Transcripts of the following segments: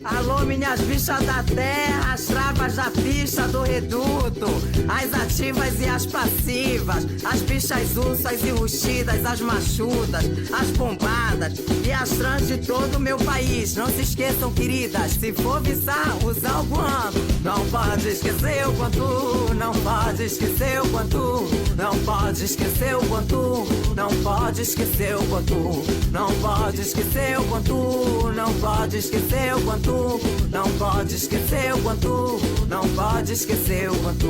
Alô, minhas bichas da terra, as travas da pista do reduto, as ativas e as passivas, as bichas ursas e ruxidas, as machudas, as bombadas e as trans de todo o meu país. Não se esqueçam, queridas, se for visar, usar o guanto. Não pode esquecer o quanto, não pode esquecer o quanto, não pode esquecer o quanto, não pode esquecer o quanto, não pode esquecer o quanto, não pode esquecer o quanto. Não pode esquecer o quanto, não pode esquecer o quanto.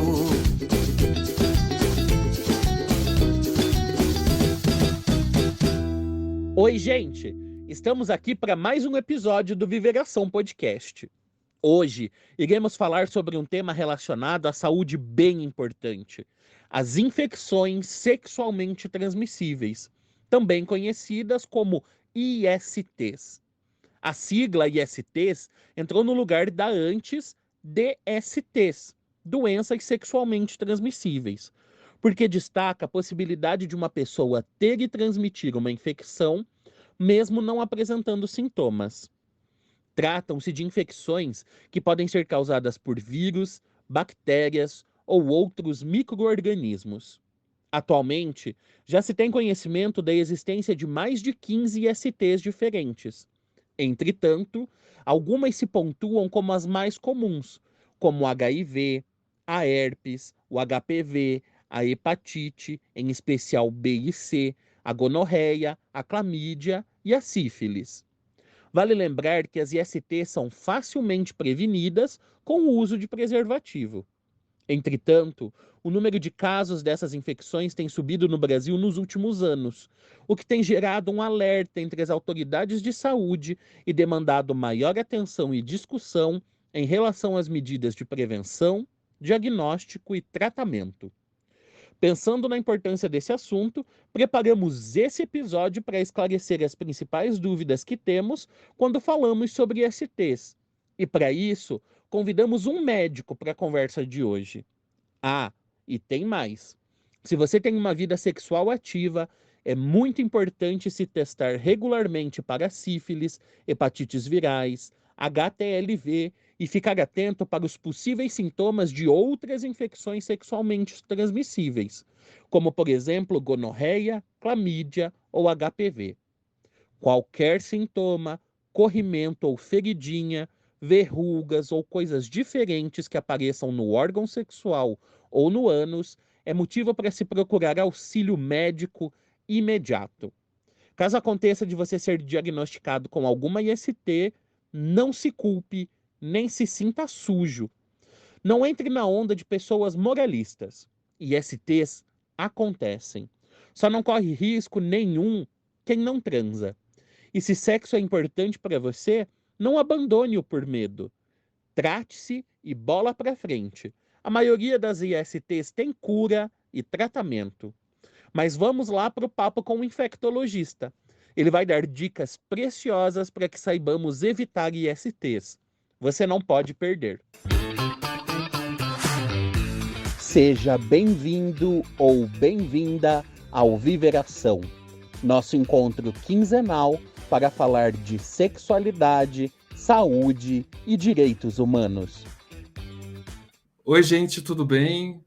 Oi, gente! Estamos aqui para mais um episódio do Viveração Podcast. Hoje iremos falar sobre um tema relacionado à saúde bem importante: as infecções sexualmente transmissíveis, também conhecidas como ISTs. A sigla ISTs entrou no lugar da antes DSTs, doenças sexualmente transmissíveis, porque destaca a possibilidade de uma pessoa ter e transmitir uma infecção, mesmo não apresentando sintomas. Tratam-se de infecções que podem ser causadas por vírus, bactérias ou outros micro-organismos. Atualmente, já se tem conhecimento da existência de mais de 15 ISTs diferentes. Entretanto, algumas se pontuam como as mais comuns, como o HIV, a herpes, o HPV, a hepatite, em especial B e C, a gonorreia, a clamídia e a sífilis. Vale lembrar que as ISTs são facilmente prevenidas com o uso de preservativo. Entretanto, o número de casos dessas infecções tem subido no Brasil nos últimos anos, o que tem gerado um alerta entre as autoridades de saúde e demandado maior atenção e discussão em relação às medidas de prevenção, diagnóstico e tratamento. Pensando na importância desse assunto, preparamos esse episódio para esclarecer as principais dúvidas que temos quando falamos sobre STs. E para isso, convidamos um médico para a conversa de hoje. Ah, e tem mais. Se você tem uma vida sexual ativa, é muito importante se testar regularmente para sífilis, hepatites virais, HTLV e ficar atento para os possíveis sintomas de outras infecções sexualmente transmissíveis, como, por exemplo, gonorreia, clamídia ou HPV. Qualquer sintoma, corrimento ou feridinha, verrugas ou coisas diferentes que apareçam no órgão sexual ou no ânus é motivo para se procurar auxílio médico imediato. Caso aconteça de você ser diagnosticado com alguma IST, não se culpe, nem se sinta sujo. Não entre na onda de pessoas moralistas. ISTs acontecem. Só não corre risco nenhum quem não transa. E se sexo é importante para você, não abandone-o por medo. Trate-se e bola para frente. A maioria das ISTs tem cura e tratamento. Mas vamos lá para o papo com o infectologista. Ele vai dar dicas preciosas para que saibamos evitar ISTs. Você não pode perder. Seja bem-vindo ou bem-vinda ao Viveração, nosso encontro quinzenal para falar de sexualidade, saúde e direitos humanos. Oi, gente, tudo bem?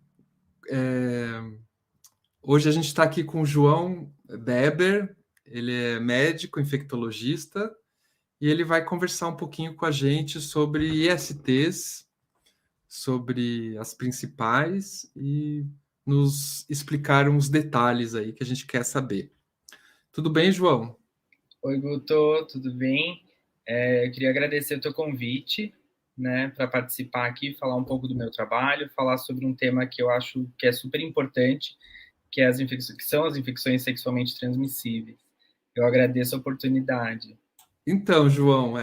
Hoje a gente está aqui com o João Beber, ele é médico infectologista e ele vai conversar um pouquinho com a gente sobre ISTs, sobre as principais e nos explicar uns detalhes aí que a gente quer saber. Tudo bem, João? Oi, Guto, tudo bem? Eu queria agradecer o teu convite, né, para participar aqui, falar um pouco do meu trabalho, falar sobre um tema que eu acho que é super importante, que são as infecções sexualmente transmissíveis. Eu agradeço a oportunidade. Então, João,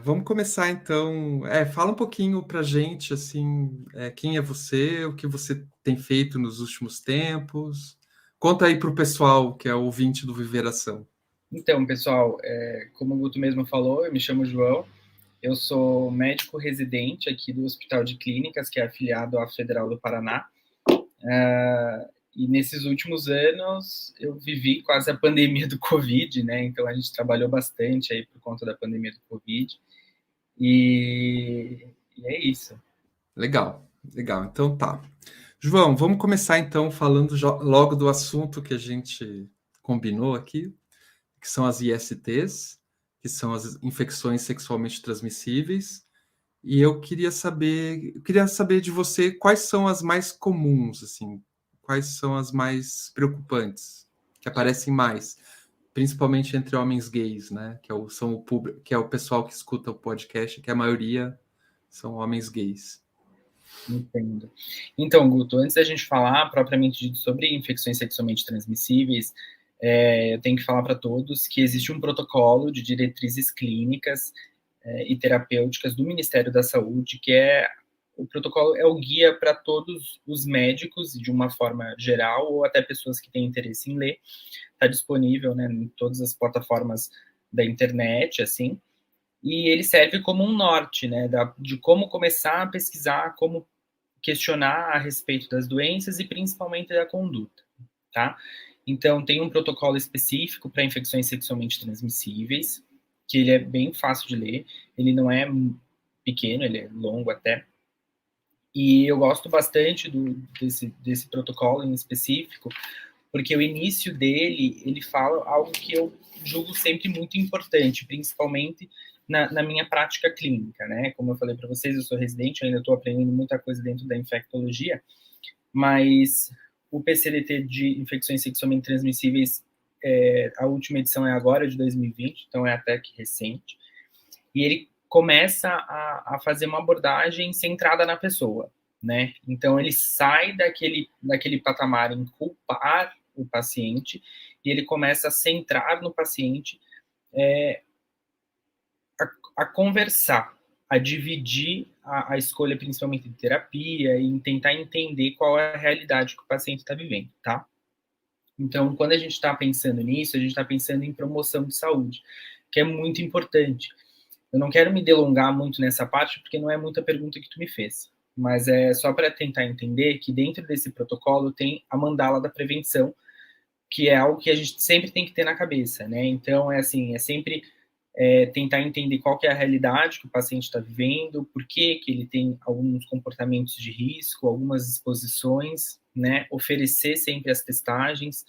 vamos começar então. Fala um pouquinho para a gente, assim, quem é você, o que você tem feito nos últimos tempos. Conta aí para o pessoal que é ouvinte do Viveração. Então, pessoal, como o Guto mesmo falou, eu me chamo João, eu sou médico residente aqui do Hospital de Clínicas, que é afiliado à Federal do Paraná. E nesses últimos anos eu vivi quase a pandemia do Covid, né? Então a gente trabalhou bastante aí por conta da pandemia do Covid. E é isso. Legal. Então tá. João, vamos começar então falando logo do assunto que a gente combinou aqui, que são as ISTs, que são as infecções sexualmente transmissíveis. E eu queria saber de você quais são as mais comuns, assim, quais são as mais preocupantes, que aparecem mais, principalmente entre homens gays, né? Que é o pessoal que escuta o podcast, que a maioria são homens gays. Entendo. Então, Guto, antes da gente falar propriamente dito sobre infecções sexualmente transmissíveis, eu tenho que falar para todos que existe um protocolo de diretrizes clínicas e terapêuticas do Ministério da Saúde, o protocolo é o guia para todos os médicos, de uma forma geral, ou até pessoas que têm interesse em ler. Está disponível, né, em todas as plataformas da internet, assim, e ele serve como um norte, né, de como começar a pesquisar, como questionar a respeito das doenças e principalmente da conduta, tá? Então, tem um protocolo específico para infecções sexualmente transmissíveis, que ele é bem fácil de ler, ele não é pequeno, ele é longo até, e eu gosto bastante desse protocolo em específico, porque o início dele, ele fala algo que eu julgo sempre muito importante, principalmente na minha prática clínica, né? Como eu falei para vocês, eu sou residente, eu ainda estou aprendendo muita coisa dentro da infectologia, mas o PCDT de infecções sexualmente transmissíveis, a última edição é agora, de 2020, então é até que recente, e ele começa a fazer uma abordagem centrada na pessoa, né? Então ele sai daquele patamar em culpar o paciente e ele começa a centrar no paciente, a conversar, a dividir a escolha principalmente de terapia e tentar entender qual é a realidade que o paciente está vivendo, tá? Então, quando a gente está pensando nisso, a gente está pensando em promoção de saúde, que é muito importante. Eu não quero me delongar muito nessa parte, porque não é muita pergunta que tu me fez, mas é só para tentar entender que dentro desse protocolo tem a mandala da prevenção, que é algo que a gente sempre tem que ter na cabeça, né? Então, é sempre tentar entender qual que é a realidade que o paciente está vivendo, por que ele tem alguns comportamentos de risco, algumas exposições, né? Oferecer sempre as testagens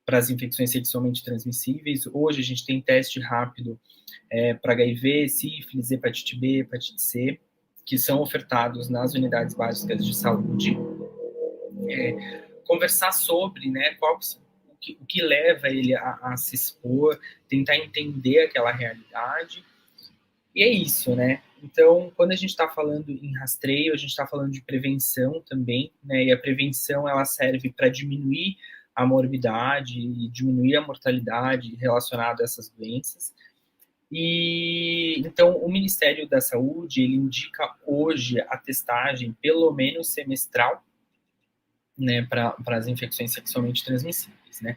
para as infecções sexualmente transmissíveis. Hoje a gente tem teste rápido para HIV, sífilis, hepatite B, hepatite C, que são ofertados nas unidades básicas de saúde. Conversar sobre, né, o que leva ele a se expor, tentar entender aquela realidade, e é isso, né? Então, quando a gente está falando em rastreio, a gente está falando de prevenção também, né? E a prevenção, ela serve para diminuir a morbidade e diminuir a mortalidade relacionada a essas doenças. E então o Ministério da Saúde, ele indica hoje a testagem pelo menos semestral, né, para as infecções sexualmente transmissíveis, né?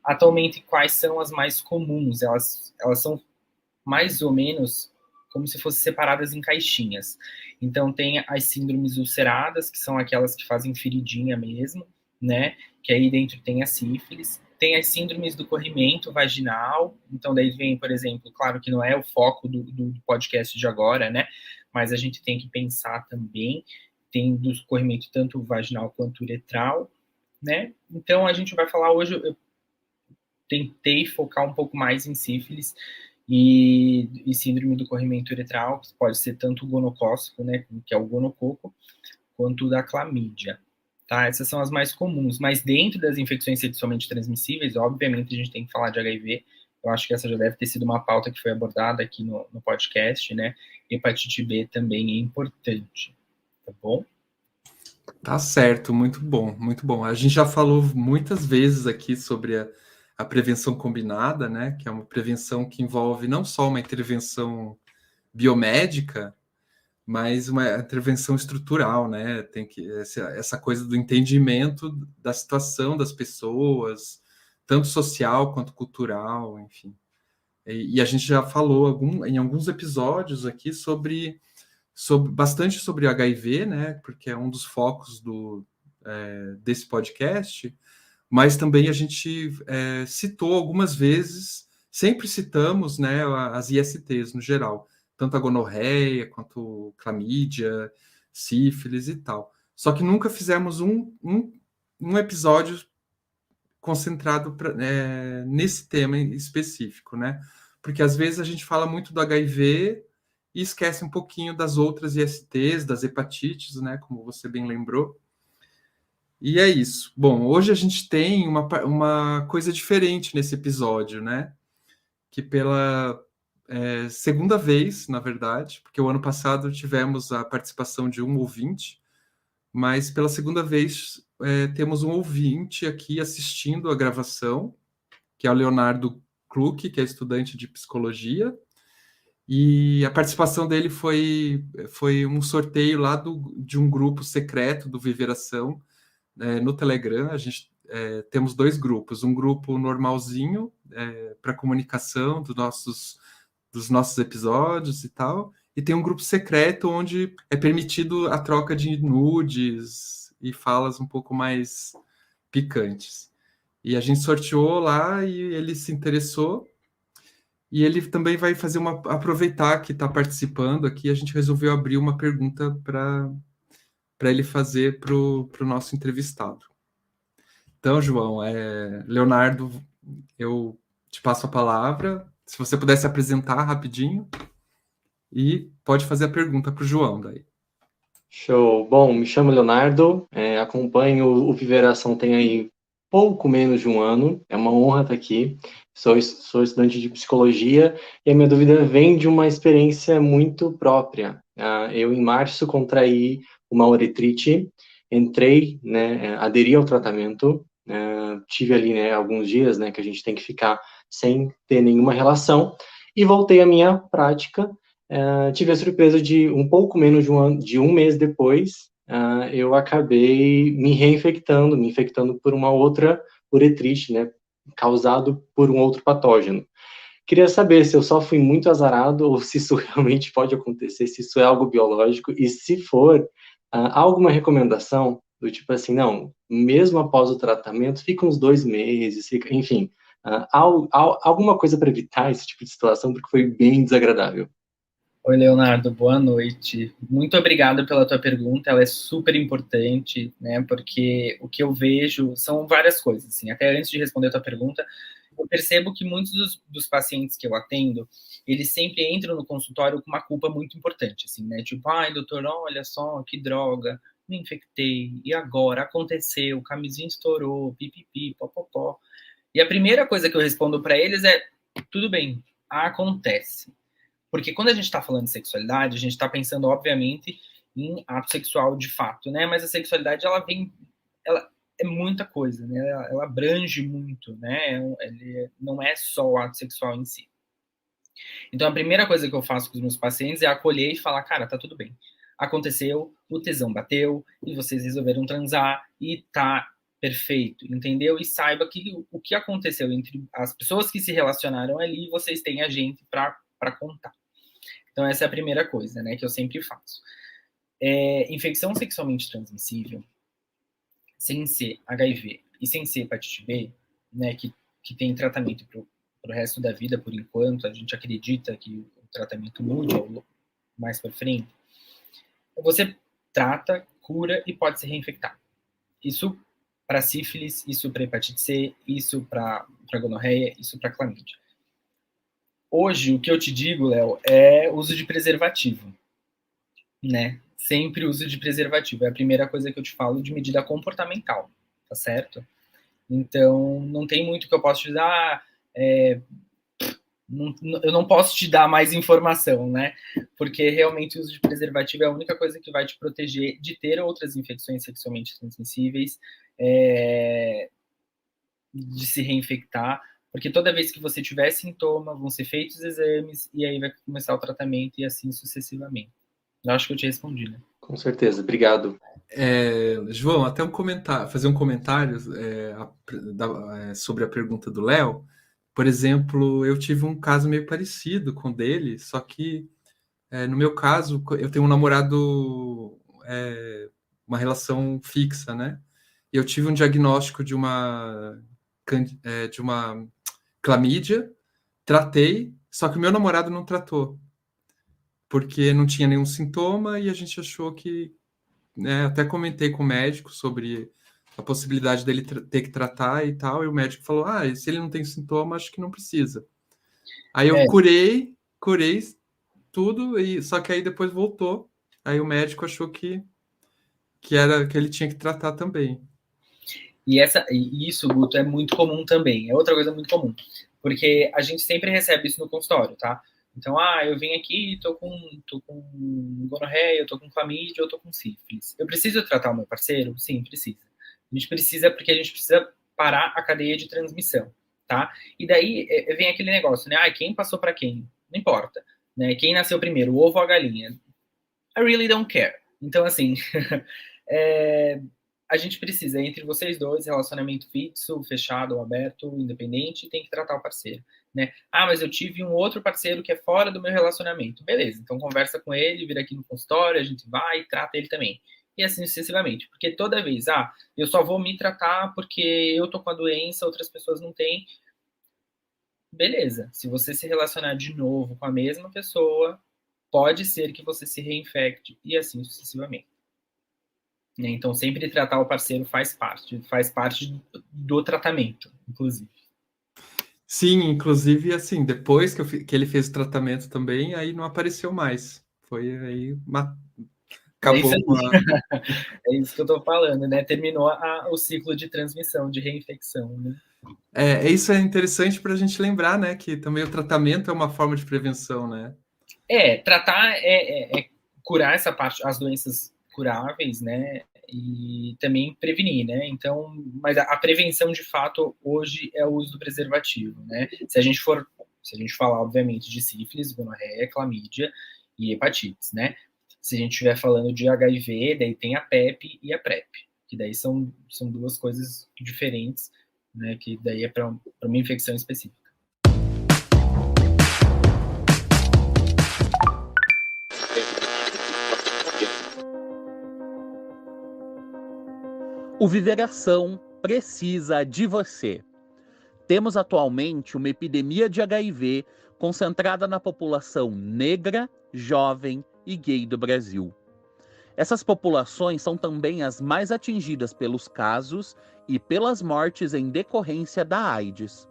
Atualmente, quais são as mais comuns? Elas são mais ou menos como se fossem separadas em caixinhas. Então, tem as síndromes ulceradas, que são aquelas que fazem feridinha mesmo, né? Que aí dentro tem a sífilis. Tem as síndromes do corrimento vaginal. Então, daí vem, por exemplo, claro que não é o foco do podcast de agora, né? Mas a gente tem que pensar também, tem do corrimento tanto vaginal quanto uretral, né? Então, a gente vai falar hoje, eu tentei focar um pouco mais em sífilis e síndrome do corrimento uretral, que pode ser tanto o gonocócico, né, que é o gonococo, quanto o da clamídia, tá? Essas são as mais comuns, mas dentro das infecções sexualmente transmissíveis, obviamente a gente tem que falar de HIV, eu acho que essa já deve ter sido uma pauta que foi abordada aqui no podcast, né? Hepatite B também é importante, tá bom? Tá certo, muito bom, muito bom. A gente já falou muitas vezes aqui sobre a prevenção combinada, né? Que é uma prevenção que envolve não só uma intervenção biomédica, mas uma intervenção estrutural, né? Tem que essa coisa do entendimento da situação das pessoas, tanto social quanto cultural, enfim. E a gente já falou em alguns episódios aqui bastante sobre HIV, né? Porque é um dos focos desse podcast. Mas também a gente citou algumas vezes, sempre citamos, né, as ISTs no geral, tanto a gonorreia quanto clamídia, sífilis e tal. Só que nunca fizemos um episódio concentrado nesse tema em específico, né? Porque às vezes a gente fala muito do HIV e esquece um pouquinho das outras ISTs, das hepatites, né? Como você bem lembrou. E é isso. Bom, hoje a gente tem uma coisa diferente nesse episódio, né? Que pela segunda vez, na verdade, porque o ano passado tivemos a participação de um ouvinte, mas pela segunda vez temos um ouvinte aqui assistindo a gravação, que é o Leonardo Kluck, que é estudante de psicologia, e a participação dele foi um sorteio lá de um grupo secreto do Viveração, no Telegram. A gente temos 2 grupos, um grupo normalzinho para comunicação dos nossos episódios e tal, e tem um grupo secreto onde é permitido a troca de nudes e falas um pouco mais picantes. E a gente sorteou lá e ele se interessou, e ele também vai aproveitar que está participando aqui, a gente resolveu abrir uma pergunta para ele fazer para o nosso entrevistado. Então, João, Leonardo, eu te passo a palavra. Se você pudesse apresentar rapidinho e pode fazer a pergunta para o João daí. Show. Bom, me chamo Leonardo, acompanho o Viveração tem aí pouco menos de um ano, é uma honra estar aqui. Sou estudante de psicologia e a minha dúvida vem de uma experiência muito própria. Eu, em março, contraí uma uretrite, entrei, né, aderi ao tratamento, tive ali, né, alguns dias, né, que a gente tem que ficar sem ter nenhuma relação, e voltei à minha prática. Tive a surpresa de um pouco menos de um mês depois, eu acabei me infectando por uma outra uretrite, né, causado por um outro patógeno. Queria saber se eu só fui muito azarado ou se isso realmente pode acontecer, se isso é algo biológico, e se for, há alguma recomendação do tipo assim, não, mesmo após o tratamento, fica uns 2 meses, enfim, alguma coisa para evitar esse tipo de situação, porque foi bem desagradável. Oi, Leonardo, boa noite. Muito obrigado pela tua pergunta, ela é super importante, né, porque o que eu vejo são várias coisas, assim, até antes de responder a tua pergunta, eu percebo que muitos dos pacientes que eu atendo, eles sempre entram no consultório com uma culpa muito importante, assim, né, tipo, ai, doutor, olha só, que droga, me infectei, e agora? Aconteceu, o camisinho estourou, pipipi, popopó. E a primeira coisa que eu respondo para eles é, tudo bem, acontece. Porque quando a gente está falando de sexualidade, a gente está pensando, obviamente, em ato sexual de fato, né? Mas a sexualidade, ela é muita coisa, né? Ela abrange muito, né? Não é só o ato sexual em si. Então, a primeira coisa que eu faço com os meus pacientes é acolher e falar, cara, tá tudo bem. Aconteceu, o tesão bateu, e vocês resolveram transar, e tá perfeito, entendeu? E saiba que o que aconteceu entre as pessoas que se relacionaram ali, vocês têm a gente para contar. Então, essa é a primeira coisa, né, que eu sempre faço. Infecção sexualmente transmissível, sem ser HIV e sem ser hepatite B, né, que tem tratamento para o resto da vida, por enquanto, a gente acredita que o tratamento mude mais para frente, você trata, cura e pode se reinfectar. Isso para sífilis, isso para hepatite C, isso para gonorreia, isso para clamídia. Hoje, o que eu te digo, Léo, é uso de preservativo, né? Sempre uso de preservativo. É a primeira coisa que eu te falo de medida comportamental, tá certo? Então, não tem muito que eu possa te dar. Eu não posso te dar mais informação, né? Porque realmente o uso de preservativo é a única coisa que vai te proteger de ter outras infecções sexualmente transmissíveis, de se reinfectar. Porque toda vez que você tiver sintoma, vão ser feitos exames e aí vai começar o tratamento e assim sucessivamente. Eu acho que eu te respondi, né? Com certeza, obrigado. João, até fazer um comentário sobre a pergunta do Léo. Por exemplo, eu tive um caso meio parecido com o dele, só que no meu caso, eu tenho um namorado, uma relação fixa, né? E eu tive um diagnóstico de uma clamídia, tratei, só que o meu namorado não tratou. porque não tinha nenhum sintoma e a gente achou que, né, até comentei com o médico sobre a possibilidade dele ter que tratar e tal, e o médico falou, se ele não tem sintoma, acho que não precisa. Aí eu curei tudo, só que aí depois voltou, aí o médico achou que ele tinha que tratar também. E isso, Guto, é muito comum também, é outra coisa muito comum, porque a gente sempre recebe isso no consultório, tá? Então, eu vim aqui, tô com gonorreia, eu tô com clamídia, eu tô com sífilis. Eu preciso tratar o meu parceiro? Sim, precisa. A gente precisa, porque a gente precisa parar a cadeia de transmissão, tá? E daí vem aquele negócio, né? Quem passou para quem? Não importa, né? Quem nasceu primeiro, o ovo ou a galinha? I really don't care. Então, assim, a gente precisa, entre vocês dois, relacionamento fixo, fechado ou aberto, independente, tem que tratar o parceiro, né? Mas eu tive um outro parceiro que é fora do meu relacionamento. Beleza, então conversa com ele, vira aqui no consultório, a gente vai e trata ele também. E assim sucessivamente. Porque toda vez, eu só vou me tratar porque eu tô com a doença, outras pessoas não têm. Beleza, se você se relacionar de novo com a mesma pessoa, pode ser que você se reinfecte e assim sucessivamente. Então, sempre tratar o parceiro faz parte do tratamento, inclusive. Sim, inclusive, assim, depois que ele fez o tratamento também, aí não apareceu mais. Foi aí, acabou. É isso que eu tô falando, né? Terminou o ciclo de transmissão, de reinfecção, né? Isso é interessante para a gente lembrar, né? Que também o tratamento é uma forma de prevenção, né? Tratar é curar essa parte, as doenças curáveis, né? E também prevenir, né? Então, mas a prevenção, de fato, hoje é o uso do preservativo, né? Se a gente falar, obviamente, de sífilis, gonorreia, clamídia e hepatites, né? Se a gente estiver falando de HIV, daí tem a PEP e a PrEP, que daí são duas coisas diferentes, né? Que daí é para uma infecção específica. O Viveração precisa de você. Temos atualmente uma epidemia de HIV concentrada na população negra, jovem e gay do Brasil. Essas populações são também as mais atingidas pelos casos e pelas mortes em decorrência da AIDS.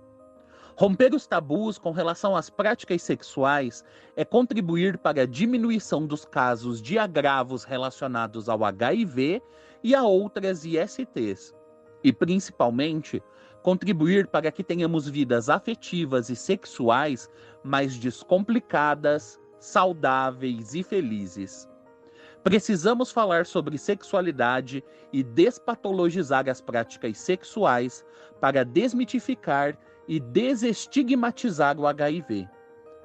Romper os tabus com relação às práticas sexuais é contribuir para a diminuição dos casos de agravos relacionados ao HIV e a outras ISTs. E, principalmente, contribuir para que tenhamos vidas afetivas e sexuais mais descomplicadas, saudáveis e felizes. Precisamos falar sobre sexualidade e despatologizar as práticas sexuais para desmitificar e desestigmatizar o HIV.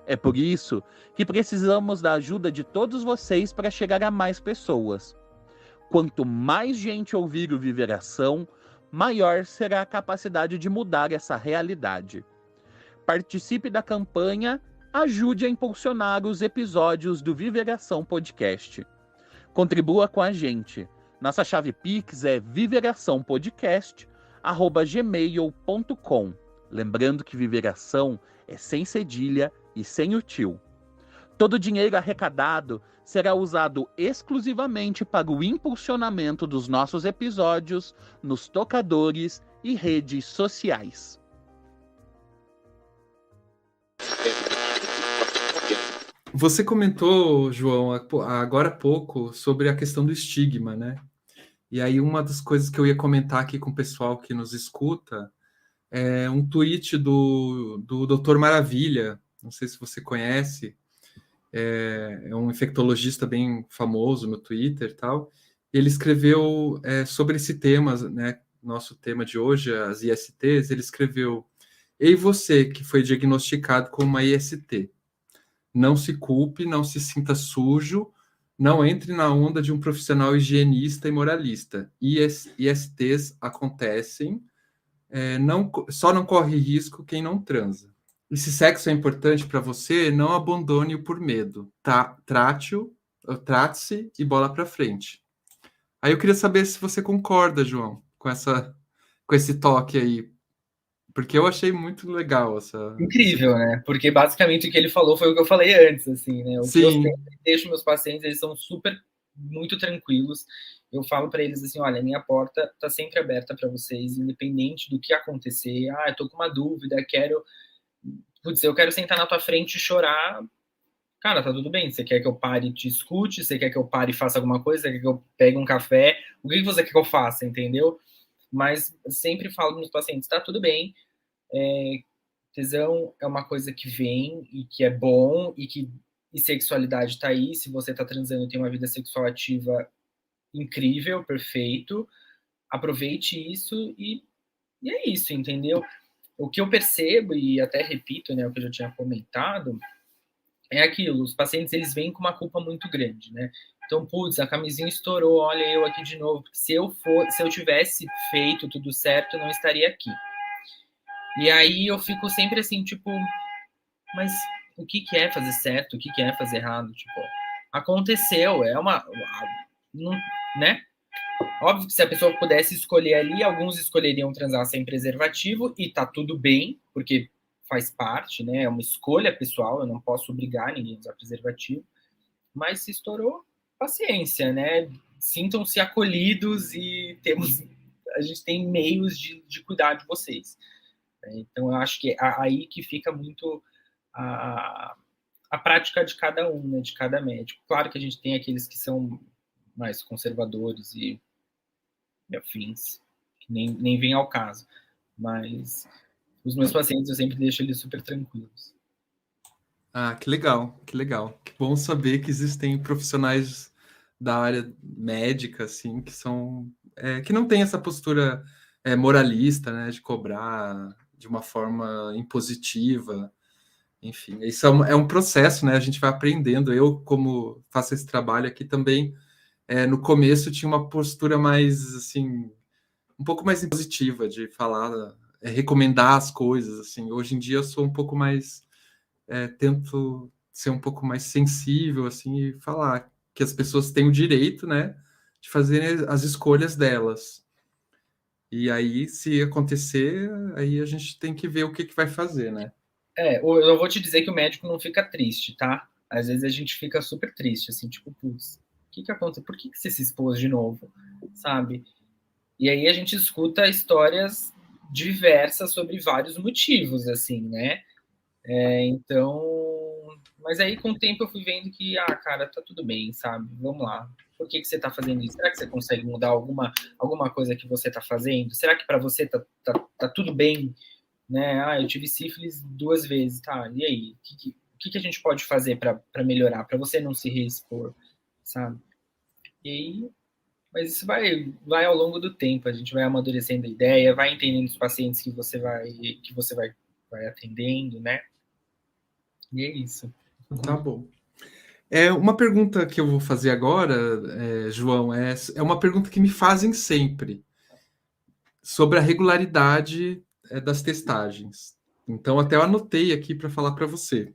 É por isso que precisamos da ajuda de todos vocês para chegar a mais pessoas. Quanto mais gente ouvir o Viveração, maior será a capacidade de mudar essa realidade. Participe da campanha, ajude a impulsionar os episódios do Viveração Podcast. Contribua com a gente. Nossa chave Pix é viveraçãopodcast@gmail.com. Lembrando que Viveração é sem cedilha e sem o tio. Todo o dinheiro arrecadado será usado exclusivamente para o impulsionamento dos nossos episódios nos tocadores e redes sociais. Você comentou, João, agora há pouco, sobre a questão do estigma, né? E aí uma das coisas que eu ia comentar aqui com o pessoal que nos escuta é um tweet do Dr. Maravilha, não sei se você conhece, é um infectologista bem famoso no Twitter e tal. Ele escreveu sobre esse tema, né? Nosso tema de hoje, as ISTs, ele escreveu: "Ei você que foi diagnosticado com uma IST, não se culpe, não se sinta sujo, não entre na onda de um profissional higienista e moralista. ISTs acontecem, só não corre risco quem não transa. E se sexo é importante para você, não abandone-o por medo. Trate-se e bola para frente." Aí eu queria saber se você concorda, João, com esse toque aí. Porque eu achei muito legal essa... Incrível, né? Porque basicamente o que ele falou foi o que eu falei antes, assim, né? O que eu sempre deixo meus pacientes, eles são muito tranquilos. Eu falo para eles assim, olha, minha porta tá sempre aberta para vocês, independente do que acontecer. Ah, eu tô com uma dúvida, eu quero sentar na tua frente e chorar. Cara, tá tudo bem. Você quer que eu pare e te escute? Você quer que eu pare e faça alguma coisa? Você quer que eu pegue um café? O que você quer que eu faça, entendeu? Mas sempre falo nos pacientes, tá tudo bem. Tesão é uma coisa que vem e que é bom e sexualidade tá aí. Se você tá transando e tem uma vida sexual ativa incrível, perfeito, aproveite isso e é isso, entendeu? O que eu percebo, e até repito, né, o que eu já tinha comentado, é aquilo, os pacientes, eles vêm com uma culpa muito grande, né? Então, putz, a camisinha estourou, olha eu aqui de novo, porque se eu tivesse feito tudo certo, eu não estaria aqui. E aí eu fico sempre assim, tipo, mas o que é fazer certo? O que é fazer errado? Tipo, aconteceu, né? Óbvio que se a pessoa pudesse escolher ali, alguns escolheriam transar sem preservativo e tá tudo bem, porque faz parte, né? É uma escolha pessoal, eu não posso obrigar ninguém a usar preservativo. Mas se estourou, paciência, né? Sintam-se acolhidos e a gente tem meios de cuidar de vocês. Então, eu acho que é aí que fica muito a prática de cada um, né, de cada médico. Claro que a gente tem aqueles que são mais conservadores e afins, que nem vem ao caso. Mas os meus pacientes eu sempre deixo eles super tranquilos. Ah, que legal, que legal. Que bom saber que existem profissionais da área médica, assim, que são... que não tem essa postura moralista, né, de cobrar de uma forma impositiva. Enfim, isso é um processo, né? A gente vai aprendendo. Eu, como faço esse trabalho aqui também, no começo tinha uma postura mais, assim, um pouco mais impositiva de falar, recomendar as coisas, assim. Hoje em dia eu sou um pouco mais, tento ser um pouco mais sensível, assim, e falar que as pessoas têm o direito, né, de fazer as escolhas delas. E aí, se acontecer, aí a gente tem que ver o que vai fazer, né? Eu vou te dizer que o médico não fica triste, tá? Às vezes a gente fica super triste, assim, tipo, putz, o que aconteceu? Por que você se expôs de novo? Sabe? E aí a gente escuta histórias diversas sobre vários motivos, assim, né? Mas aí com o tempo eu fui vendo que, cara, tá tudo bem, sabe? Vamos lá. Por que você tá fazendo isso? Será que você consegue mudar alguma coisa que você tá fazendo? Será que para você tá tudo bem? Né? Eu tive sífilis 2 vezes, tá? E aí? O que a gente pode fazer para melhorar, para você não se reexpor, sabe? E aí, mas isso vai ao longo do tempo, a gente vai amadurecendo a ideia, vai entendendo os pacientes que você vai atendendo, né? E é isso. Tá bom. Uma pergunta que eu vou fazer agora, João, é uma pergunta que me fazem sempre sobre a regularidade das testagens. Então, até eu anotei aqui para falar para você,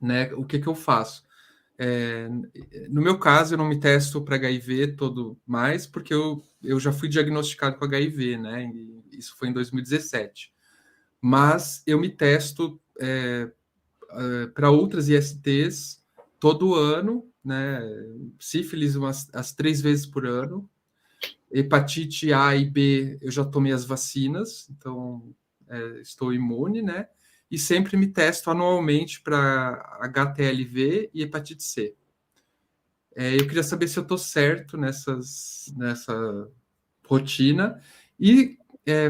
né? O que eu faço? No meu caso, eu não me testo para HIV todo mais, porque eu já fui diagnosticado com HIV, né? E isso foi em 2017. Mas eu me testo para outras ISTs todo ano, né? Sífilis as 3 vezes por ano. Hepatite A e B, eu já tomei as vacinas, então estou imune, né? E sempre me testo anualmente para HTLV e hepatite C. Eu queria saber se eu estou certo nessa rotina. E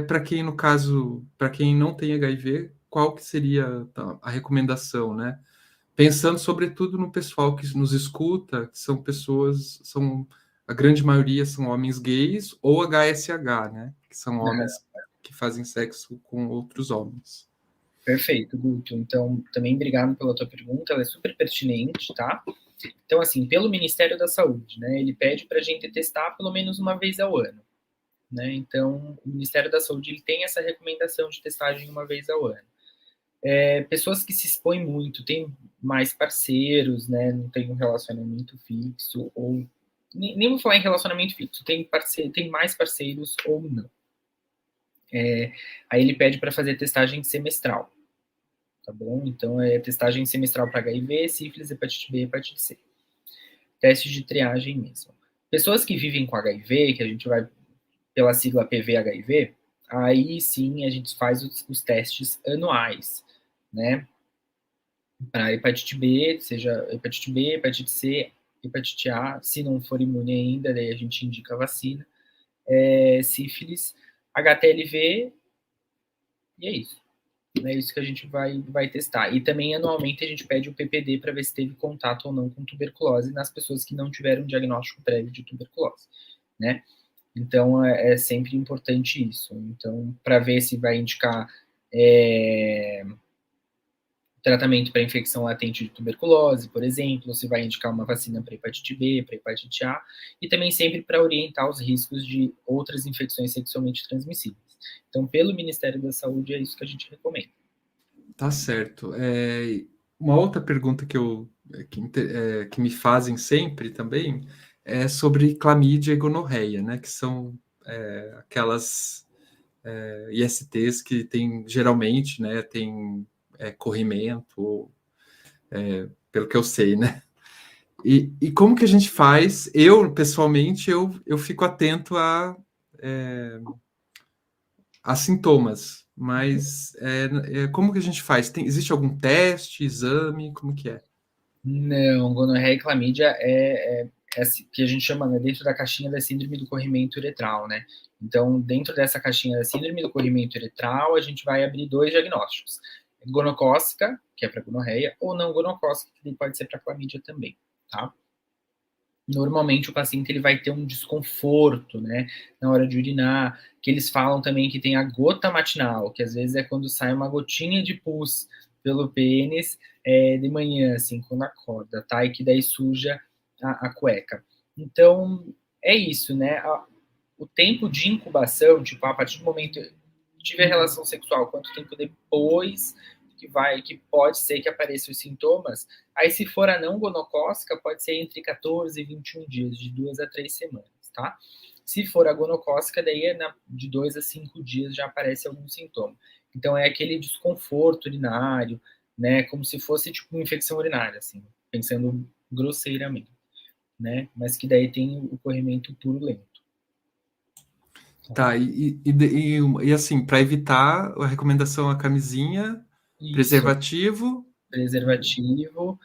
para quem, no caso, para quem não tem HIV, qual que seria a recomendação, né? Pensando sobretudo no pessoal que nos escuta, que são pessoas, a grande maioria são homens gays ou HSH, né? Que são homens que fazem sexo com outros homens. Perfeito, Guto. Então, também obrigado pela tua pergunta, ela é super pertinente, tá? Então, assim, pelo Ministério da Saúde, né? Ele pede para a gente testar pelo menos uma vez ao ano, né? Então, o Ministério da Saúde ele tem essa recomendação de testagem uma vez ao ano. Pessoas que se expõem muito, têm mais parceiros, né? Não tem um relacionamento fixo, ou nem vou falar em relacionamento fixo, tem mais parceiros ou não. Aí ele pede para fazer testagem semestral, tá bom? Então, é testagem semestral para HIV, sífilis, hepatite B e hepatite C. Teste de triagem mesmo. Pessoas que vivem com HIV, que a gente vai pela sigla PV-HIV, aí sim a gente faz os testes anuais, né? Para hepatite B, seja hepatite B, hepatite C, hepatite A, se não for imune ainda, daí a gente indica a vacina. Sífilis, HTLV, e é isso. É isso que a gente vai testar. E também, anualmente, a gente pede o PPD para ver se teve contato ou não com tuberculose nas pessoas que não tiveram diagnóstico prévio de tuberculose, né? Então, é sempre importante isso. Então, para ver se vai indicar tratamento para infecção latente de tuberculose, por exemplo, se vai indicar uma vacina para hepatite B, para hepatite A, e também sempre para orientar os riscos de outras infecções sexualmente transmissíveis. Então, pelo Ministério da Saúde, é isso que a gente recomenda. Tá certo. Uma outra pergunta que me fazem sempre também é sobre clamídia e gonorreia, né? Que são aquelas ISTs que tem geralmente, né? Tem corrimento, pelo que eu sei, né? E como que a gente faz? Eu, pessoalmente, eu fico atento a sintomas, mas como que a gente faz? Existe algum teste, exame? Como que é? Não, gonorreia e clamídia assim, que a gente chama, né, dentro da caixinha da síndrome do corrimento uretral, né? Então, dentro dessa caixinha da síndrome do corrimento uretral, a gente vai abrir 2 diagnósticos. Gonocócica, que é para gonorreia, ou não gonocócica, que pode ser para clamídia também, tá? Normalmente o paciente ele vai ter um desconforto, né, na hora de urinar, que eles falam também que tem a gota matinal, que às vezes é quando sai uma gotinha de pus pelo pênis de manhã, assim, quando acorda, tá? E que daí suja a cueca. Então, é isso, né? O tempo de incubação, tipo, a partir do momento que tiver relação sexual, quanto tempo depois que pode ser que apareçam os sintomas. Aí, se for a não gonocócica, pode ser entre 14 e 21 dias, de 2 a 3 semanas, tá? Se for a gonocócica, daí de 2 a 5 dias já aparece algum sintoma. Então, é aquele desconforto urinário, né? Como se fosse, tipo, uma infecção urinária, assim, pensando grosseiramente, né? Mas que daí tem o corrimento purulento. Tá, e assim, para evitar, a recomendação é a camisinha, Isso. preservativo. Preservativo.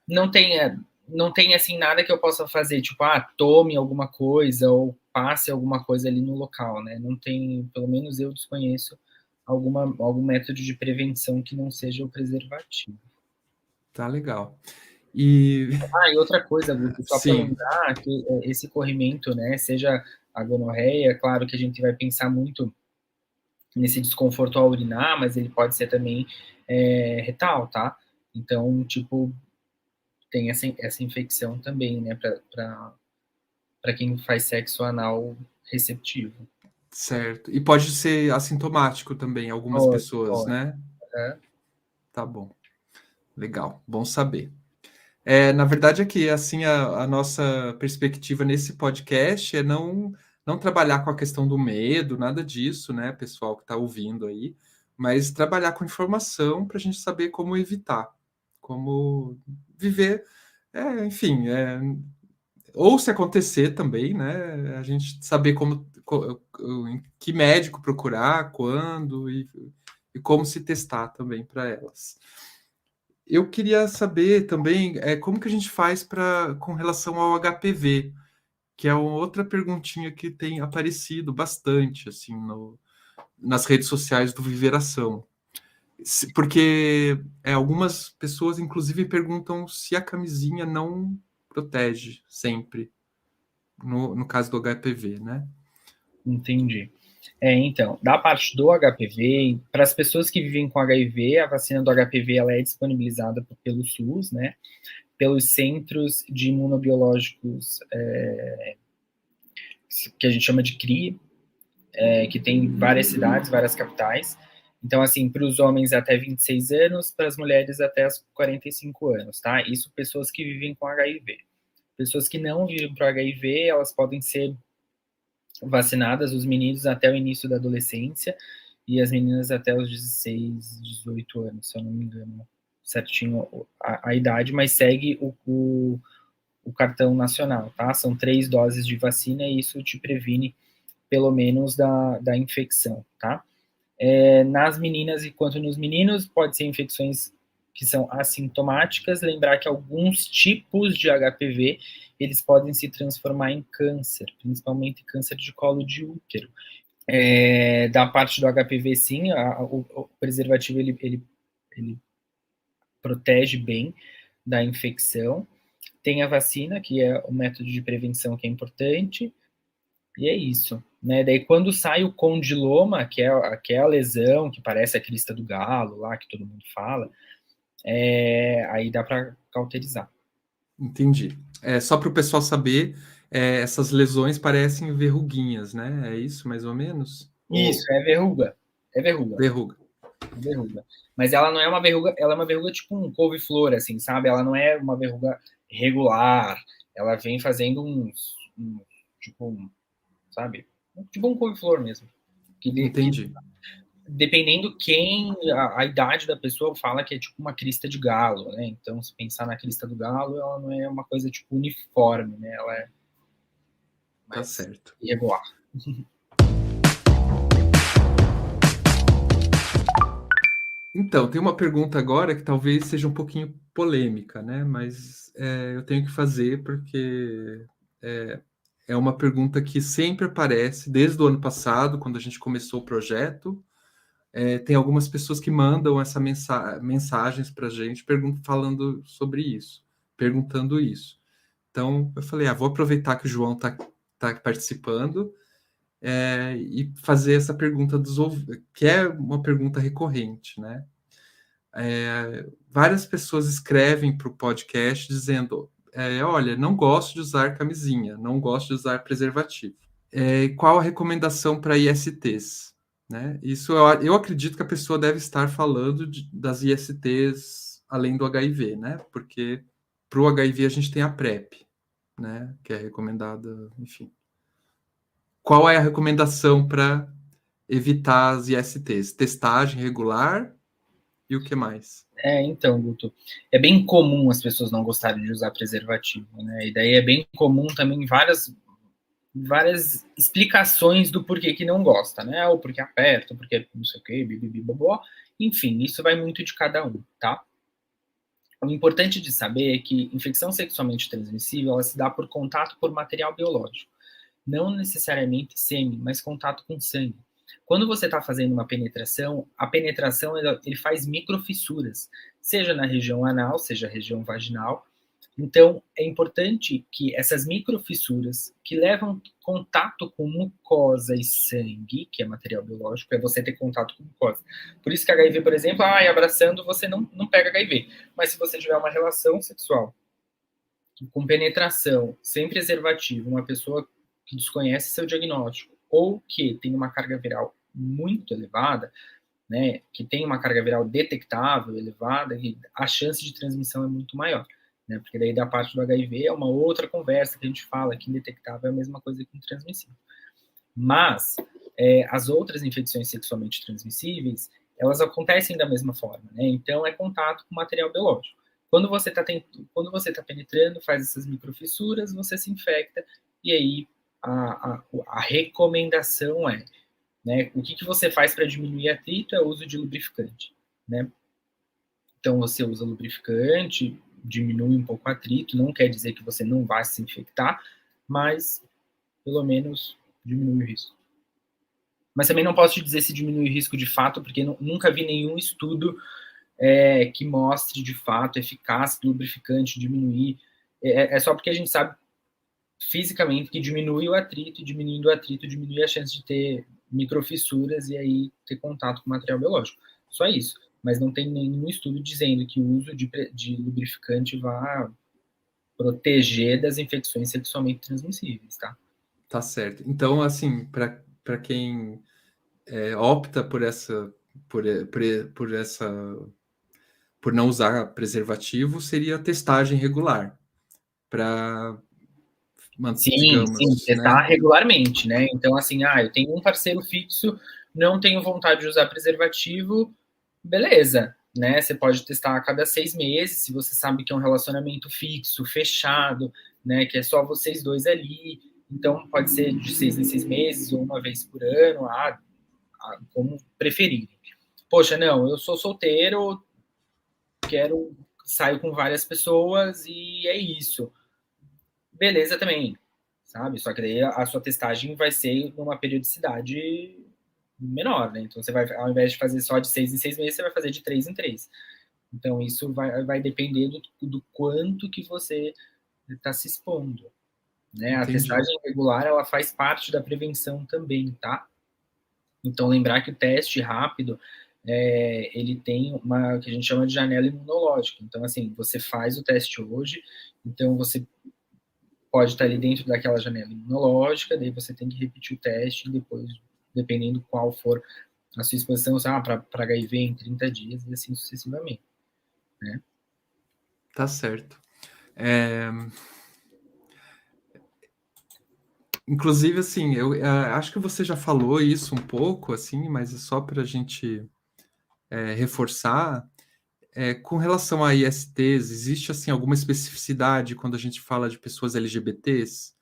Não tem assim nada que eu possa fazer, tipo, tome alguma coisa ou passe alguma coisa ali no local, né? Não tem, pelo menos eu desconheço algum método de prevenção que não seja o preservativo. Tá legal. E outra coisa, Guto, só para lembrar que esse corrimento, né, seja a gonorreia, claro que a gente vai pensar muito nesse desconforto ao urinar, mas ele pode ser também retal, tá? Então, tipo, tem essa infecção também, né, para quem faz sexo anal receptivo. Certo. E pode ser assintomático também, algumas pessoas, pode. Né? Tá bom. Legal, bom saber. Na verdade, aqui, assim, a nossa perspectiva nesse podcast é não trabalhar com a questão do medo, nada disso, né, pessoal que está ouvindo aí, mas trabalhar com informação para a gente saber como evitar, como viver, enfim, ou se acontecer também, né, a gente saber em que médico procurar, quando e como se testar também para elas. Eu queria saber também como que a gente faz com relação ao HPV, que é uma outra perguntinha que tem aparecido bastante assim nas redes sociais do Viveração. Porque algumas pessoas, inclusive, perguntam se a camisinha não protege sempre, no caso do HPV, né? Entendi. Então, da parte do HPV, para as pessoas que vivem com HIV, a vacina do HPV ela é disponibilizada pelo SUS, né? Pelos centros de imunobiológicos que a gente chama de CRI, que tem várias cidades, várias capitais. Então, assim, para os homens até 26 anos, para as mulheres até os 45 anos, tá? Isso pessoas que vivem com HIV. Pessoas que não vivem para HIV, elas podem ser vacinadas, os meninos até o início da adolescência e as meninas até os 16, 18 anos, se eu não me engano certinho a idade, mas segue o cartão nacional, tá? São 3 doses de vacina e isso te previne pelo menos da infecção, tá? Nas meninas e quanto nos meninos, pode ser infecções que são assintomáticas, lembrar que alguns tipos de HPV, eles podem se transformar em câncer, principalmente câncer de colo de útero. Da parte do HPV, sim, o preservativo, ele protege bem da infecção. Tem a vacina, que é o método de prevenção que é importante, e é isso. Né? Daí, quando sai o condiloma, que é a lesão, que parece a crista do galo, lá, que todo mundo fala, aí dá para cauterizar. Entendi. Só para o pessoal saber, essas lesões parecem verruguinhas, né? É isso, mais ou menos? Isso, é verruga. É verruga. Verruga. É verruga. Mas ela não é uma verruga, ela é uma verruga tipo um couve-flor, assim, sabe? Ela não é uma verruga regular. Ela vem fazendo sabe? Tipo um couve-flor mesmo. Entendi. Dependendo a idade da pessoa fala que é tipo uma crista de galo, né? Então, se pensar na crista do galo, ela não é uma coisa tipo uniforme, né? Ela é mais certo. irregular. Então, tem uma pergunta agora que talvez seja um pouquinho polêmica, né? Mas eu tenho que fazer porque é uma pergunta que sempre aparece desde o ano passado, quando a gente começou o projeto. Tem algumas pessoas que mandam essa mensagens para a gente falando sobre isso, perguntando isso. Então, eu falei, vou aproveitar que o João está participando e fazer essa pergunta que é uma pergunta recorrente, né? Várias pessoas escrevem para o podcast dizendo, olha, não gosto de usar camisinha, não gosto de usar preservativo. Qual a recomendação para ISTs? Né? Isso eu acredito que a pessoa deve estar falando das ISTs além do HIV, né? Porque para o HIV a gente tem a PrEP, né? Que é recomendada, enfim. Qual é a recomendação para evitar as ISTs? Testagem regular e o que mais? Então, Guto, é bem comum as pessoas não gostarem de usar preservativo, né? E daí é bem comum também várias explicações do porquê que não gosta, né? Ou porque aperta, ou porque não sei o quê, bibibibobó. Enfim, isso vai muito de cada um, tá? O importante de saber é que infecção sexualmente transmissível, ela se dá por contato por material biológico. Não necessariamente sêmen, mas contato com sangue. Quando você está fazendo uma penetração, a penetração ele faz microfissuras, seja na região anal, seja na região vaginal. Então, é importante que essas microfissuras que levam contato com mucosa e sangue, que é material biológico, é você ter contato com mucosa. Por isso que HIV, por exemplo, abraçando você não pega HIV. Mas se você tiver uma relação sexual com penetração, sem preservativo, uma pessoa que desconhece seu diagnóstico, ou que tem uma carga viral muito elevada, né, que tem uma carga viral detectável, elevada, a chance de transmissão é muito maior. Né, porque daí da parte do HIV é uma outra conversa que a gente fala que indetectável é a mesma coisa que intransmissível. Mas as outras infecções sexualmente transmissíveis, elas acontecem da mesma forma, né? Então é contato com material biológico. Quando você está penetrando, faz essas microfissuras, você se infecta e aí a recomendação é, né, o que você faz para diminuir atrito é o uso de lubrificante, né? Então você usa lubrificante, diminui um pouco o atrito, não quer dizer que você não vai se infectar, mas pelo menos diminui o risco. Mas também não posso te dizer se diminui o risco de fato, porque nunca vi nenhum estudo que mostre de fato a eficácia do lubrificante diminuir. É só porque a gente sabe fisicamente que diminui o atrito, e diminuindo o atrito diminui a chance de ter microfissuras e aí ter contato com material biológico. Só isso. Mas não tem nenhum estudo dizendo que o uso de lubrificante vai proteger das infecções sexualmente transmissíveis, tá? Tá certo. Então, assim, para quem opta por não usar preservativo, seria testagem regular para Sim, digamos, testar né? regularmente, né? Então, assim, eu tenho um parceiro fixo, não tenho vontade de usar preservativo, beleza, né? Você pode testar a cada 6 meses, se você sabe que é um relacionamento fixo, fechado, né? Que é só vocês dois ali. Então, pode ser de 6 em 6 meses ou uma vez por ano, como preferirem. Poxa, não, eu sou solteiro, saio com várias pessoas e é isso. Beleza também, sabe? Só que daí a sua testagem vai ser numa periodicidade menor, né? Então você vai, ao invés de fazer só de 6 em 6 meses, você vai fazer de 3 em 3. Então isso vai depender do quanto que você está se expondo, né? A Entendi. testagem regular, ela faz parte da prevenção também, tá? Então lembrar que o teste rápido, ele tem uma que a gente chama de janela imunológica. Então assim, você faz o teste hoje, então você pode estar ali dentro daquela janela imunológica, daí você tem que repetir o teste e depois, dependendo qual for a sua exposição, para HIV em 30 dias e assim sucessivamente, né? Tá certo. Inclusive, assim, eu acho que você já falou isso um pouco, assim, mas é só para a gente reforçar. Com relação a ISTs, existe assim alguma especificidade quando a gente fala de pessoas LGBTs?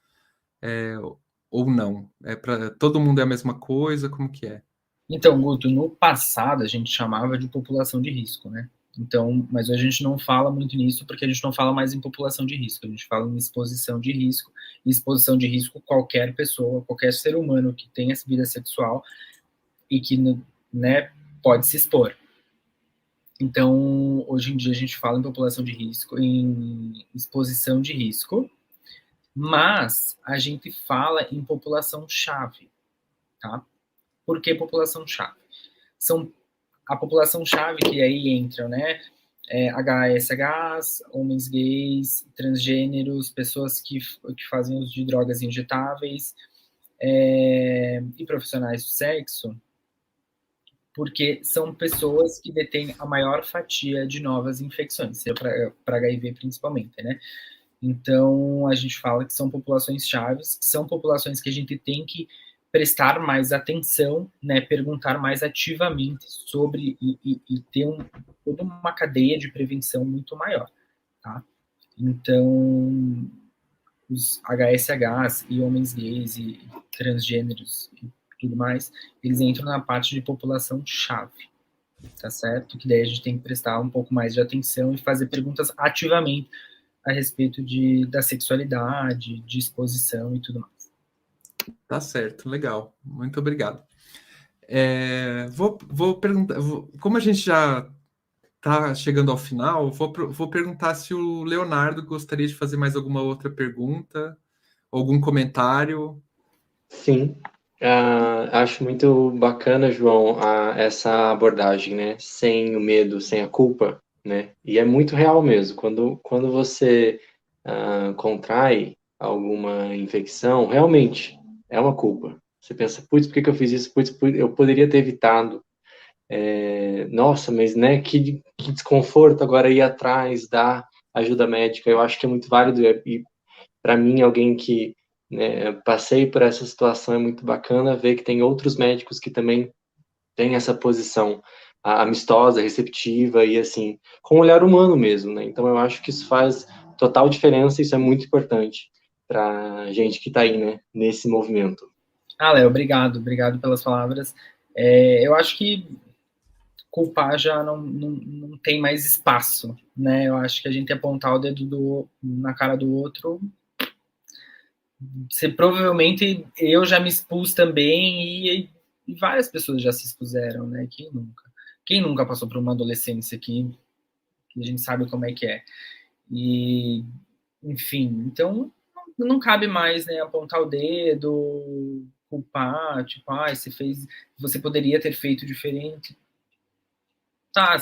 Ou não? Para todo mundo é a mesma coisa? Como que é? Então, Guto, no passado a gente chamava de população de risco, né? Então, mas hoje a gente não fala muito nisso porque a gente não fala mais em população de risco, a gente fala em exposição de risco. E exposição de risco, qualquer pessoa, qualquer ser humano que tenha vida sexual e que, né, pode se expor. Então, hoje em dia a gente fala em população de risco, em exposição de risco, mas a gente fala em população-chave, tá? Por que população-chave? A população-chave que aí entram, né? HSHs, homens gays, transgêneros, pessoas que fazem uso de drogas injetáveis e profissionais do sexo, porque são pessoas que detêm a maior fatia de novas infecções, para HIV principalmente, né? Então, a gente fala que são populações chaves, que são populações que a gente tem que prestar mais atenção, né, perguntar mais ativamente sobre e ter toda uma cadeia de prevenção muito maior, tá? Então, os HSHs e homens gays e transgêneros e tudo mais, eles entram na parte de população-chave, tá certo? Que daí a gente tem que prestar um pouco mais de atenção e fazer perguntas ativamente a respeito da sexualidade, de exposição e tudo mais. Tá certo, legal. Muito obrigado. Vou perguntar, como a gente já está chegando ao final, vou perguntar se o Leonardo gostaria de fazer mais alguma outra pergunta, algum comentário. Sim, acho muito bacana, João, essa abordagem, né? Sem o medo, sem a culpa, né? E é muito real mesmo. Quando você contrai alguma infecção, realmente é uma culpa. Você pensa, putz, por que eu fiz isso? Putz, eu poderia ter evitado. Nossa, mas né, que desconforto agora ir atrás da ajuda médica. Eu acho que é muito válido e para mim, alguém que passei por essa situação, é muito bacana ver que tem outros médicos que também têm essa posição amistosa, receptiva e assim, com um olhar humano mesmo, né? Então eu acho que isso faz total diferença, isso é muito importante para gente que está aí, né, nesse movimento. Léo, obrigado pelas palavras. Eu acho que culpar já não tem mais espaço, né? Eu acho que a gente apontar o dedo na cara do outro, provavelmente eu já me expus também e várias pessoas já se expuseram, né? Quem nunca passou por uma adolescência que a gente sabe como é que é. E, enfim, então não cabe mais, né, apontar o dedo, culpar, tipo, você poderia ter feito diferente. Tá,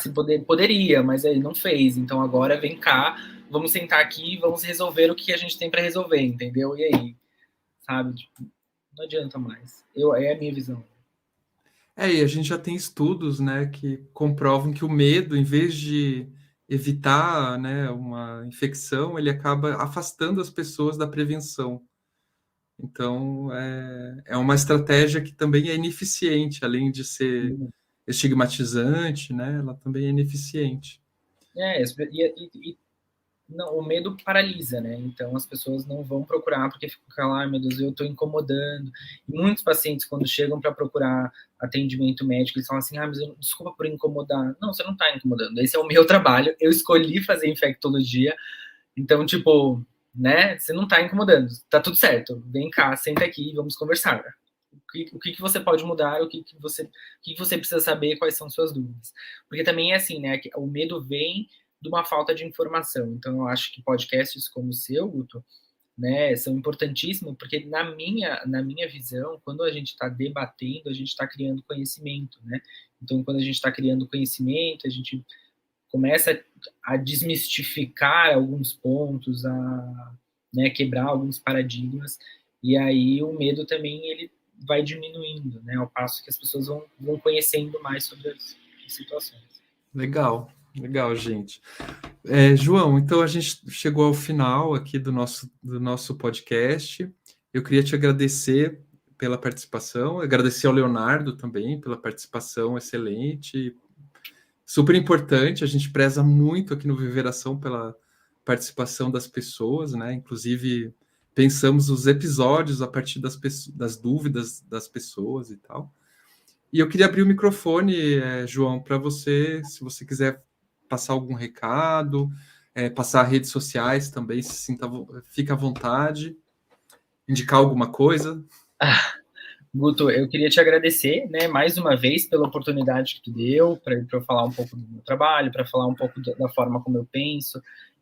poderia, mas aí não fez. Então agora vem cá, vamos sentar aqui e vamos resolver o que a gente tem para resolver, entendeu? E aí, sabe? Tipo, não adianta mais. É a minha visão. E a gente já tem estudos, né, que comprovam que o medo, em vez de evitar, né, uma infecção, ele acaba afastando as pessoas da prevenção. Então, é uma estratégia que também é ineficiente, além de ser estigmatizante, né? Ela também é ineficiente. Não, o medo paralisa, né? Então as pessoas não vão procurar porque ficam lá, meu Deus, eu estou incomodando. E muitos pacientes, quando chegam para procurar atendimento médico, eles falam assim: mas desculpa por incomodar. Não, você não está incomodando. Esse é o meu trabalho. Eu escolhi fazer infectologia. Então, tipo, né? Você não está incomodando. Tá tudo certo. Vem cá, senta aqui e vamos conversar. O que você pode mudar, o que você precisa saber, quais são suas dúvidas. Porque também é assim, né? O medo vem de uma falta de informação. Então, eu acho que podcasts como o seu, Guto, né, são importantíssimos, porque na minha visão, quando a gente está debatendo, a gente está criando conhecimento, né? Então, quando a gente está criando conhecimento, a gente começa a desmistificar alguns pontos, né, quebrar alguns paradigmas, e aí o medo também ele vai diminuindo, né, ao passo que as pessoas vão conhecendo mais sobre as situações. Legal, gente. João, então a gente chegou ao final aqui do nosso podcast. Eu queria te agradecer pela participação, agradecer ao Leonardo também pela participação excelente, super importante. A gente preza muito aqui no Viveração pela participação das pessoas, né? Inclusive, pensamos os episódios a partir das dúvidas das pessoas e tal. E eu queria abrir o microfone, João, para você, se você quiser passar algum recado, passar redes sociais também, fica à vontade, indicar alguma coisa. Guto, eu queria te agradecer, né, mais uma vez pela oportunidade que tu deu para eu falar um pouco do meu trabalho, para falar um pouco da forma como eu penso,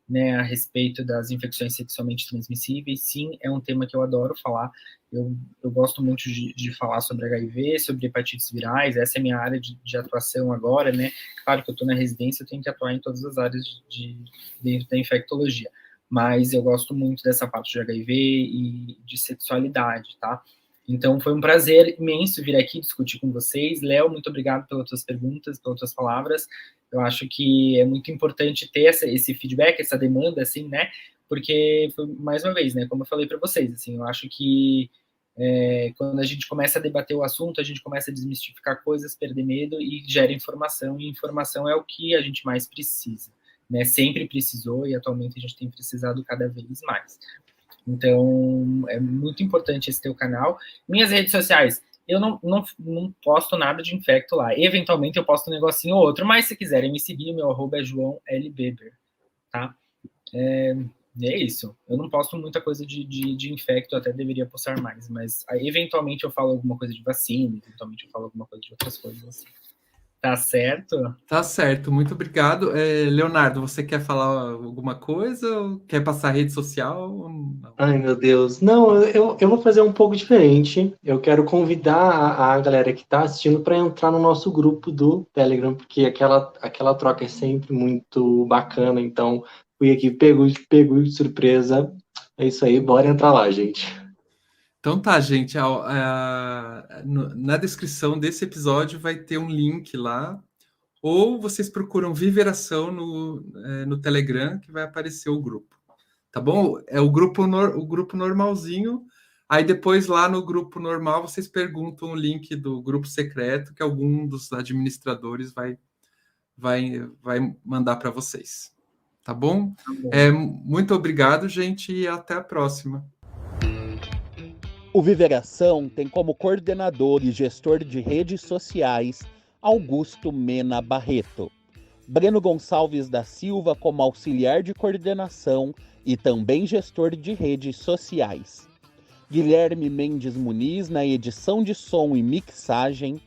né, a respeito das infecções sexualmente transmissíveis. Sim, é um tema que eu adoro falar. Eu gosto muito de falar sobre HIV, sobre hepatites virais. Essa é a minha área de atuação agora, né? Claro que eu estou na residência, eu tenho que atuar em todas as áreas dentro da infectologia. Mas eu gosto muito dessa parte de HIV e de sexualidade, tá? Então, foi um prazer imenso vir aqui discutir com vocês. Léo, muito obrigado pelas tuas perguntas, pelas tuas palavras. Eu acho que é muito importante ter esse feedback, essa demanda, assim, né? Porque, mais uma vez, né? Como eu falei para vocês, assim, eu acho que quando a gente começa a debater o assunto, a gente começa a desmistificar coisas, perder medo e gera informação. E informação é o que a gente mais precisa, né? Sempre precisou e atualmente a gente tem precisado cada vez mais. Então, é muito importante esse teu canal. Minhas redes sociais, eu não posto nada de infecto lá. Eventualmente eu posto um negocinho ou outro, mas se quiserem me seguir, meu @ é João L. Beber, tá? É isso. Eu não posto muita coisa de infecto, até deveria postar mais, mas eventualmente eu falo alguma coisa de vacina, eventualmente eu falo alguma coisa de outras coisas assim. Tá certo? Tá certo, muito obrigado. Leonardo, você quer falar alguma coisa? Ou quer passar rede social? Não. Ai, meu Deus. Não, eu vou fazer um pouco diferente. Eu quero convidar a galera que está assistindo para entrar no nosso grupo do Telegram, porque aquela troca é sempre muito bacana. Então, fui aqui, pego de surpresa. É isso aí, bora entrar lá, gente. Então tá, gente, na descrição desse episódio vai ter um link lá, ou vocês procuram Viveração no Telegram, que vai aparecer o grupo, tá bom? É o grupo normalzinho, aí depois lá no grupo normal vocês perguntam o link do grupo secreto, que algum dos administradores vai mandar para vocês, tá bom? Tá bom. Muito obrigado, gente, e até a próxima. O Viveração tem como coordenador e gestor de redes sociais Augusto Mena Barreto. Breno Gonçalves da Silva como auxiliar de coordenação e também gestor de redes sociais. Guilherme Mendes Muniz na edição de som e mixagem.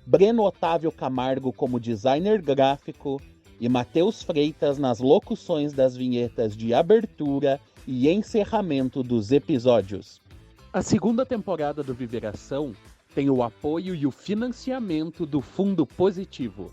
Breno Otávio Camargo como designer gráfico e Matheus Freitas nas locuções das vinhetas de abertura e encerramento dos episódios. A segunda temporada do Viveração tem o apoio e o financiamento do Fundo Positivo.